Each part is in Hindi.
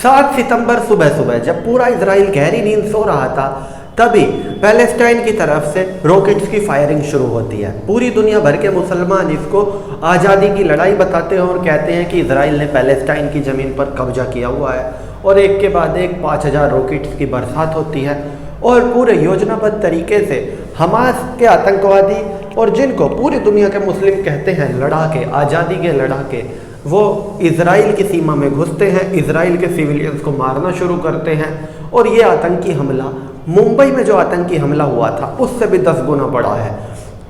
7 सितंबर सुबह सुबह जब पूरा इजराइल गहरी नींद सो रहा था, तभी पैलेस्टाइन की तरफ से रॉकेट्स की फायरिंग शुरू होती है। पूरी दुनिया भर के मुसलमान इसको आज़ादी की लड़ाई बताते हैं और कहते हैं कि इजराइल ने पैलेस्टाइन की ज़मीन पर कब्जा किया हुआ है। और एक के बाद एक 5000 रॉकेट्स की बरसात होती है और पूरे योजनाबद्ध तरीके से हमास के आतंकवादी और जिनको पूरी दुनिया के मुस्लिम कहते हैं लड़ाके, आज़ादी के लड़ाके, वो इजराइल की सीमा में घुसते हैं, इजराइल के सिविलियंस को मारना शुरू करते हैं। और ये आतंकी हमला मुंबई में जो आतंकी हमला हुआ था उससे भी 10 गुना बड़ा है,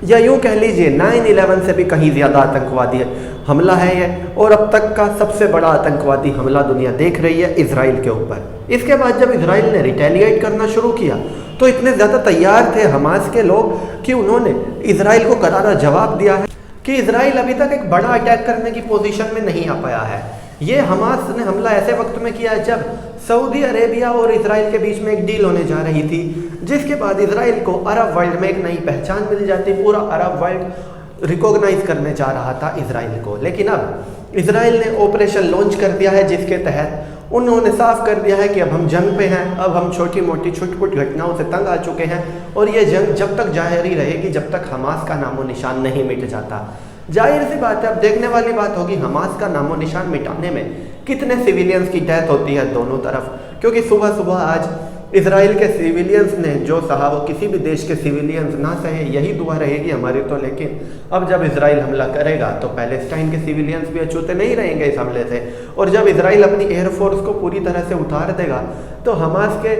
या यूँ कह लीजिए 9/11 से भी कहीं ज़्यादा आतंकवादी हमला है ये। और अब तक का सबसे बड़ा आतंकवादी हमला दुनिया देख रही है इजराइल के ऊपर। इसके बाद जब इजराइल ने रिटेलिएट करना शुरू किया तो इतने ज़्यादा तैयार थे हमास के लोग कि उन्होंने इजराइल को करारा जवाब दिया है कि इजराइल अभी तक एक बड़ा अटैक करने की पोजीशन में नहीं आ पाया है। ये हमास ने हमला ऐसे वक्त में किया जब सऊदी अरेबिया और इजराइल के बीच में एक डील होने जा रही थी, जिसके बाद इजराइल को अरब वर्ल्ड में एक नई पहचान मिल जाती, पूरा अरब वर्ल्ड रिकॉग्नाइज करने जा रहा था इजराइल को। लेकिन अब इजराइल ने ऑपरेशन लॉन्च कर दिया है जिसके तहत उन्होंने साफ कर दिया है कि अब हम जंग पे हैं, अब हम छोटी मोटी छुटपुट घटनाओं से तंग आ चुके हैं और ये जंग जब तक जारी रहेगी जब तक हमास का नामो निशान नहीं मिट जाता। जाहिर सी बात है, अब देखने वाली बात होगी हमास का नामो निशान मिटाने में कितने सिविलियंस की डेथ होती है दोनों तरफ। क्योंकि सुबह सुबह आज इजराइल के सिविलियंस ने जो सहा वो किसी भी देश के सिविलियंस ना सहे, यही दुआ रहेगी हमारी तो। लेकिन अब जब इजराइल हमला करेगा तो पैलेस्टाइन के सिविलियंस भी अछूते नहीं रहेंगे इस हमले से। और जब इजराइल अपनी एयरफोर्स को पूरी तरह से उतार देगा तो हमास के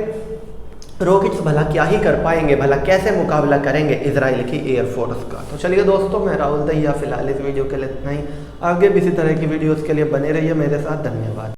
रॉकेट्स भला क्या ही कर पाएंगे, भला कैसे मुकाबला करेंगे इजराइल की एयरफोर्स का। तो चलिए दोस्तों, मैं राहुल दहिया फिलहाल इस वीडियो के लिए इतना ही। आगे भी इसी तरह की वीडियोज़ के लिए बने रहिए मेरे साथ। धन्यवाद।